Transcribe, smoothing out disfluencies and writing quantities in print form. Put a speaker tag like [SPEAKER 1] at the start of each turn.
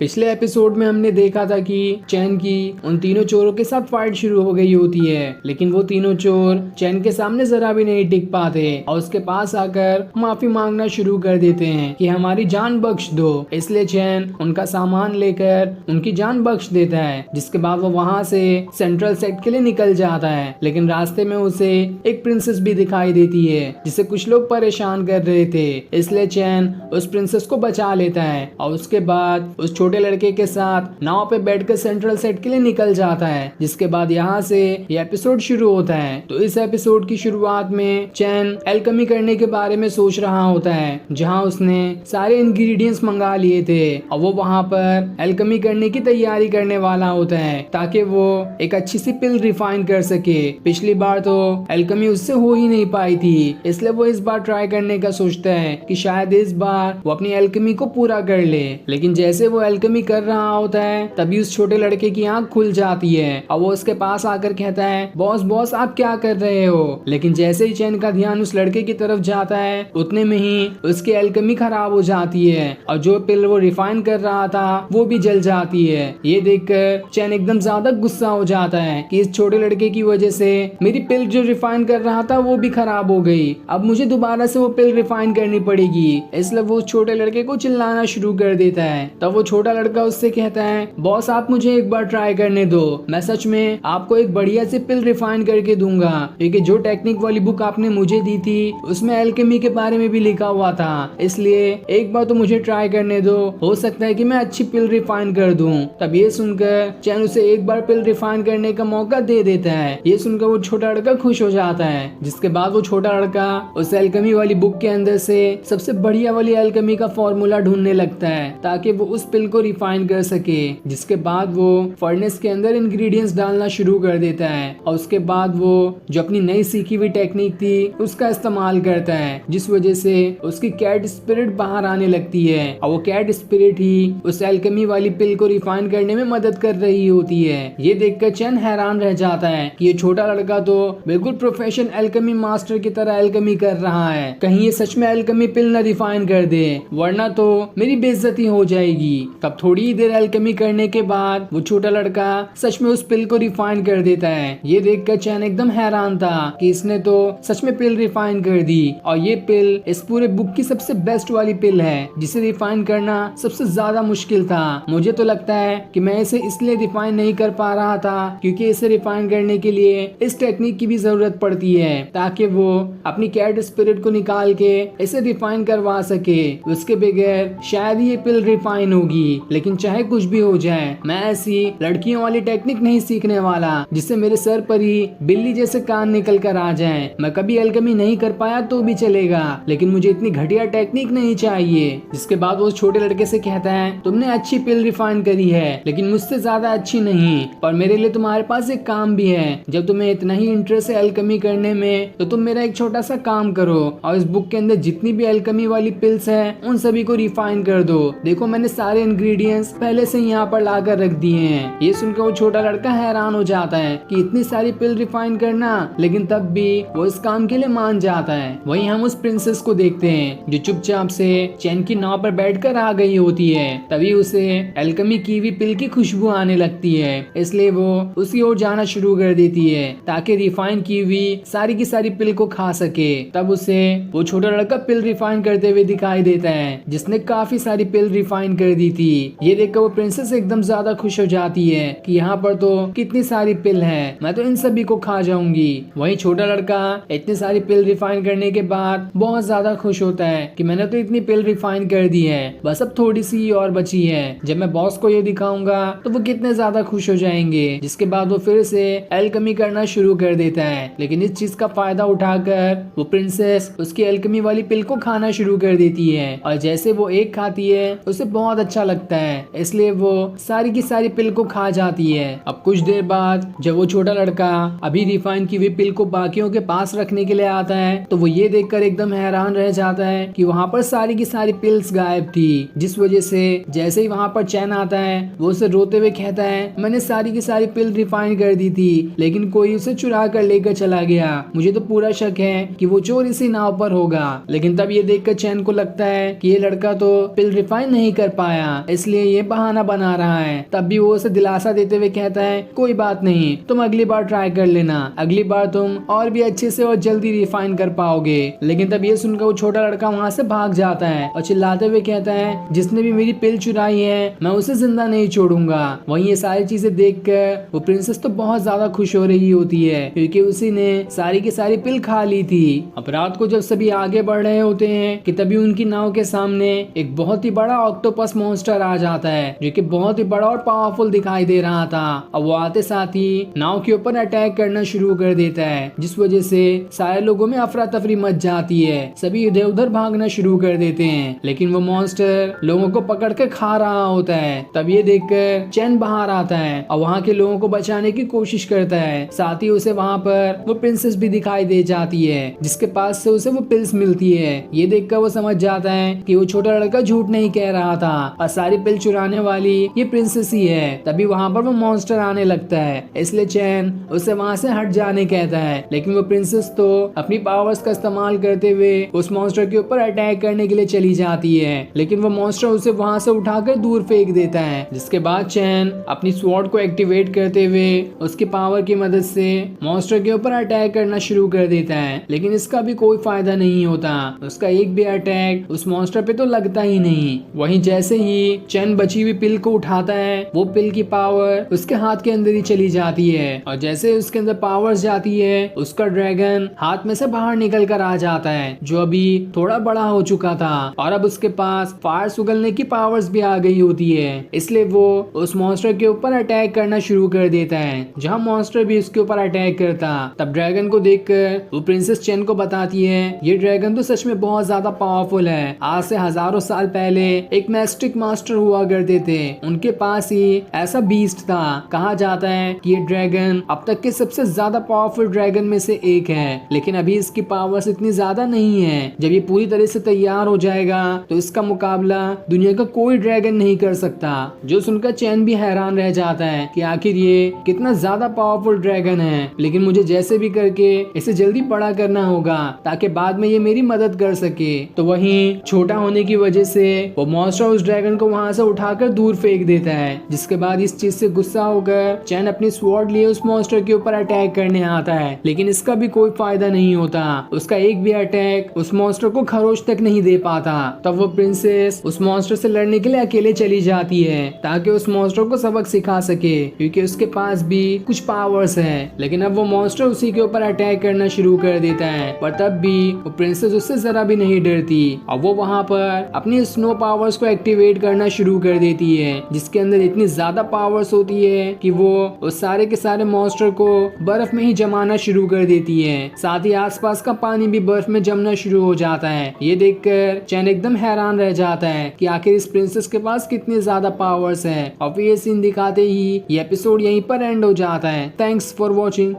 [SPEAKER 1] पिछले एपिसोड में हमने देखा था कि चैन की उन तीनों चोरों के साथ फाइट शुरू हो गई होती है, लेकिन वो तीनों चोर चैन के सामने जरा भी नहीं टिक पाते और उसके पास आकर माफी मांगना शुरू कर देते हैं कि हमारी जान बख्श दो। इसलिए चैन उनका सामान लेकर उनकी जान बख्श देता है, जिसके बाद वो वहाँ से सेंट्रल सेट के लिए निकल जाता है। लेकिन रास्ते में उसे एक प्रिंसेस भी दिखाई देती है जिसे कुछ लोग परेशान कर रहे थे, इसलिए चैन उस प्रिंसेस को बचा लेता है और उसके बाद उस छोटे लड़के के साथ नाव पे बैठकर सेंट्रल सेट के लिए निकल जाता है। जिसके बाद यहाँ से ये एपिसोड शुरू होता है। तो इस एपिसोड की शुरुआत में चैन एल्केमी करने के बारे में सोच रहा होता है, जहाँ उसने सारे इंग्रेडिएंट्स मंगा लिए थे और वो वहाँ पर एल्केमी करने की तैयारी करने वाला होता है ताकि वो एक अच्छी सी पिल रिफाइन कर सके। पिछली बार तो एल्केमी उससे हो ही नहीं पाई थी, इसलिए वो इस बार ट्राई करने का सोचता है कि शायद इस बार वो अपनी एल्केमी को पूरा कर ले। लेकिन जैसे वो एल्केमी कर रहा होता है तभी उस छोटे लड़के की आंख खुल जाती है और वो उसके पास आकर कहता है, बॉस बॉस आप क्या कर रहे हो। लेकिन जैसे ही चैन का ध्यान उस लड़के की तरफ जाता है उतने में ही उसकी एल्केमी खराब हो जाती है और जो पिल वो रिफाइन कर रहा था वो भी जल जाती है। ये देखकर चैन एकदम ज्यादा गुस्सा हो जाता है कि इस छोटे लड़के की वजह से मेरी पिल जो रिफाइन कर रहा था वो भी खराब हो गई, अब मुझे दोबारा से वो पिल रिफाइन करनी पड़ेगी। इसलिए वो छोटे लड़के को चिल्लाना शुरू कर देता है। तब वो छोटा लड़का उससे कहता है, बॉस आप मुझे एक बार ट्राई करने दो, मैं सच में आपको एक बढ़िया सी पिल रिफाइन करके दूंगा, क्योंकि जो टेक्निक वाली बुक आपने मुझे दी थी उसमें एल्केमी के बारे में भी लिखा हुआ था, इसलिए एक बार तो मुझे ट्राई करने दो, हो सकता है कि मैं अच्छी पिल रिफाइन कर दूं। तब ये सुनकर चैन उसे एक बार पिल रिफाइन करने का मौका दे देता है। ये सुनकर वो छोटा लड़का खुश हो जाता है। जिसके बाद वो छोटा लड़का उस एल्केमी वाली बुक के अंदर से सबसे बढ़िया वाली एल्केमी का फॉर्मूला ढूंढने लगता है ताकि वो उस पिल को रिफाइन कर सके। जिसके बाद वो फर्नेस के अंदर इंग्रेडिएंट्स डालना शुरू कर देता है और उसके बाद वो जो अपनी नई सीखी हुई टेक्निक थी उसका इस्तेमाल करता है, जिस वजह से उसकी कैट स्पिरिट बाहर आने लगती है और वो कैट स्पिरिट ही उस एल्केमी वाली पिल को रिफाइन करने में मदद कर रही होती है। ये देखकर चैन हैरान रह जाता है कि ये छोटा लड़का तो बिल्कुल प्रोफेशनल एल्केमी मास्टर की तरह एल्केमी कर रहा है, कहीं ये सच में एल्केमी पिल न रिफाइन कर दे वरना तो मेरी बेइज्जती हो जाएगी। तब थोड़ी ही देर एल्केमी करने के बाद वो छोटा लड़का सच में उस पिल को रिफाइन कर देता है। ये देखकर चैन एकदम हैरान था कि इसने तो सच में पिल रिफाइन कर दी और ये पिल इस पूरे बुक की सबसे बेस्ट वाली पिल है जिसे रिफाइन करना सबसे ज्यादा मुश्किल था। मुझे तो लगता है कि मैं इसे इसलिए रिफाइन नहीं कर पा रहा था क्योंकि इसे रिफाइन करने के लिए इस टेक्निक की भी जरूरत पड़ती है ताकि वो अपनी कैट स्पिरिट को निकाल के इसे रिफाइन करवा सके, उसके बगैर शायद ये पिल रिफाइन होगी। लेकिन चाहे कुछ भी हो जाए मैं ऐसी लड़कियों वाली टेक्निक नहीं सीखने वाला जिससे मेरे सर पर ही बिल्ली जैसे कान निकल कर आ जाए। मैं कभी एल्केमी नहीं कर पाया तो भी चलेगा, लेकिन मुझे इतनी घटिया टेक्निक नहीं चाहिए। जिसके बाद वो छोटे लड़के से कहता है, तुमने अच्छी पिल रिफाइन करी है लेकिन मुझसे ज्यादा अच्छी नहीं, पर मेरे लिए तुम्हारे पास एक काम भी है। जब तुम्हें इतना ही इंटरेस्ट है एल्केमी करने में तो तुम मेरा एक छोटा सा काम करो और इस बुक के अंदर जितनी भी एल्केमी वाली पिल्स है उन सभी को रिफाइन कर दो। देखो मैंने सारे इंग्रेडिएंट्स पहले से यहाँ पर लाकर रख दिए हैं। ये सुनकर वो छोटा लड़का हैरान हो जाता है कि इतनी सारी पिल रिफाइन करना, लेकिन तब भी वो इस काम के लिए मान जाता है। वहीं हम उस प्रिंसेस को देखते हैं जो चुपचाप से चैन की नाव पर बैठकर आ गई होती है। तभी उसे एल्केमी की हुई पिल की खुशबू आने लगती है, इसलिए वो उसकी ओर जाना शुरू कर देती है ताकि रिफाइन की हुई सारी की सारी पिल को खा सके। तब उसे वो छोटा लड़का पिल रिफाइन करते हुए दिखाई देता है जिसने काफी सारी पिल रिफाइन कर दी थी। ये देखकर वो प्रिंसेस एकदम ज्यादा खुश हो जाती है कि यहाँ पर तो कितनी सारी पिल है, मैं तो इन सभी को खा जाऊंगी। वहीं छोटा लड़का इतनी सारी पिल रिफाइन करने के बाद बहुत ज्यादा खुश होता है कि मैंने तो इतनी पिल रिफाइन कर दी है, बस अब थोड़ी सी और बची है। जब मैं बॉस को ये दिखाऊंगा तो वो कितने ज्यादा खुश हो जाएंगे। जिसके बाद वो फिर से एल्केमी करना शुरू कर देता है, लेकिन इस चीज का फायदा उठाकर वो प्रिंसेस उसकी एल्केमी वाली पिल को खाना शुरू कर देती है और जैसे वो एक खाती है उसे बहुत अच्छा लगता है, इसलिए वो सारी की सारी पिल को खा जाती है। अब कुछ देर बाद जब वो छोटा लड़का अभी रिफाइन की हुई पिल को बाकियों के पास रखने के लिए आता है तो वो ये देखकर एकदम हैरान रह जाता है कि वहाँ पर सारी की सारी पिल्स गायब थी, जिस वजह से जैसे ही वहाँ पर चैन आता है वो उसे रोते हुए कहता है, मैंने सारी की सारी पिल रिफाइन कर दी थी लेकिन कोई उसे चुरा कर लेकर चला गया, मुझे तो पूरा शक है कि वो चोर इसी नाव पर होगा। लेकिन तब ये देखकर चैन को लगता है कि ये लड़का तो पिल रिफाइन नहीं कर पाया, इसलिए ये बहाना बना रहा है। तब भी वो उसे दिलासा देते हुए कहता है कोई बात नहीं, तुम अगली बार ट्राई कर लेना, अगली बार तुम और भी अच्छे से और जल्दी रिफाइन कर पाओगे। लेकिन तब ये सुनकर वो छोटा लड़का वहाँ से भाग जाता है और चिल्लाते हुए कहता है जिसने भी मेरी पिल चुराई है मैं उसे जिंदा नहीं छोड़ूंगा। वहीं ये सारी चीजें देखकर वो प्रिंसेस तो बहुत ज्यादा खुश हो रही होती है क्योंकि उसी ने सारी की सारी पिल खा ली थी। अब रात को जब सभी आगे बढ़ रहे होते हैं कि तभी उनकी नाव के सामने एक बहुत ही बड़ा ऑक्टोपस मॉन्स्टर आ जाता है जो कि बहुत ही बड़ा और पावरफुल दिखाई दे रहा था। अब वो आते साथ ही नाव के ऊपर अटैक करना शुरू कर देता है जिस वजह से सारे लोगों में अफरा तफरी मच जाती है। सभी इधर उधर भागना शुरू कर देते हैं लेकिन वो मॉन्स्टर लोगों को पकड़ कर खा रहा होता है। तब ये देखकर चैन बाहर आता है और वहाँ के लोगों को बचाने की कोशिश करता है। साथ ही उसे वहाँ पर वो प्रिंसेस भी दिखाई दे जाती है जिसके पास से उसे वो पिल्स मिलती है। ये देखकर वो समझ जाता है कि वो छोटा लड़का झूठ नहीं कह रहा था और सारी पिल चुराने वाली ये प्रिंसेस ही है। तभी वहाँ पर वो मॉन्स्टर आने लगता है इसलिए चैन उसे वहाँ से हट जाने कहता है लेकिन वो प्रिंसेस तो अपनी पावर्स का इस्तेमाल करते हुए उस मॉन्स्टर के ऊपर अटैक करने के लिए चली जाती है लेकिन वो मॉन्स्टर उसे वहाँ से उठाकर दूर फेंक देता है। जिसके बाद चैन अपनी स्वॉर्ड को एक्टिवेट करते हुए उसकी पावर की मदद से मॉन्स्टर के ऊपर अटैक करना शुरू कर देता है लेकिन इसका भी कोई फायदा नहीं होता। उसका एक भी अटैक उस मॉन्स्टर पे तो लगता ही नहीं। वहीं जैसे ही चैन बची हुई पिल को उठाता है वो पिल की पावर उसके हाथ के अंदर ही चली जाती है और जैसे उसके अंदर पावर्स जाती है उसका ड्रैगन हाथ में से बाहर निकल कर आ जाता है जो अभी थोड़ा बड़ा हो चुका था और अब उसके पास फायर सुगलने की पावर्स भी आ गई होती है। इसलिए वो उस मॉन्स्टर के ऊपर अटैक करना शुरू कर देता है जहाँ मॉन्स्टर भी उसके ऊपर अटैक करता। तब ड्रैगन को देखकर वो प्रिंसेस चैन को बताती है ये ड्रैगन तो सच में बहुत ज्यादा पावरफुल है। आज से हजारों साल पहले एक मैस्टिक मास्टर हुआ करते थे, उनके पास ही ऐसा बीस्ट था। कहा जाता है कि ये ड्रैगन अब तक के सबसे ज्यादा पावरफुल ड्रैगन में से एक है लेकिन अभी इसकी पावर्स इतनी ज्यादा नहीं है। जब ये पूरी तरह से तैयार हो जाएगा तो इसका मुकाबला दुनिया का कोई ड्रैगन नहीं कर सकता। जो सुनकर चैन भी हैरान रह जाता है कि आखिर ये कितना ज्यादा पावरफुल ड्रैगन है लेकिन मुझे जैसे भी करके इसे जल्दी बड़ा करना होगा ताकि बाद में ये मेरी मदद कर सके। तो वहीं छोटा होने की वजह से वो मॉन्स्टर उस ड्रैगन को वहां से उठाकर दूर फेंक देता है। जिसके बाद इस चीज से गुस्सा होकर चैन अपनी स्वॉर्ड लिए उस मॉन्स्टर के ऊपर अटैक करने आता है लेकिन इसका भी कोई फायदा नहीं होता। उसका एक भी अटैक उस मॉन्स्टर को खरोच तक नहीं दे पाता। तब वो प्रिंसेस उस मॉन्स्टर से लड़ने के लिए अकेले चली जाती है ताकि उस मॉन्स्टर को सबक सिखा सके क्योंकि उसके पास भी कुछ पावर्स है। लेकिन अब वो मॉन्स्टर उसी के ऊपर अटैक करना शुरू कर देता है पर तब भी वो प्रिंसेस उससे जरा भी नहीं डरती और वो वहाँ पर अपनी स्नो पावर्स को एक्टिवेट करना शुरू कर देती है जिसके अंदर इतनी ज्यादा पावर्स होती है कि वो उस सारे के सारे मॉन्स्टर को बर्फ में ही जमाना शुरू कर देती है। साथ ही आसपास का पानी भी बर्फ में जमना शुरू हो जाता है। ये देखकर चैन एकदम हैरान रह जाता है कि आखिर इस प्रिंसेस के पास कितनी ज्यादा पावर्स है और फिर ये सीन दिखाते ही ये एपिसोड यहीं पर एंड हो जाता है। Thanks for watching.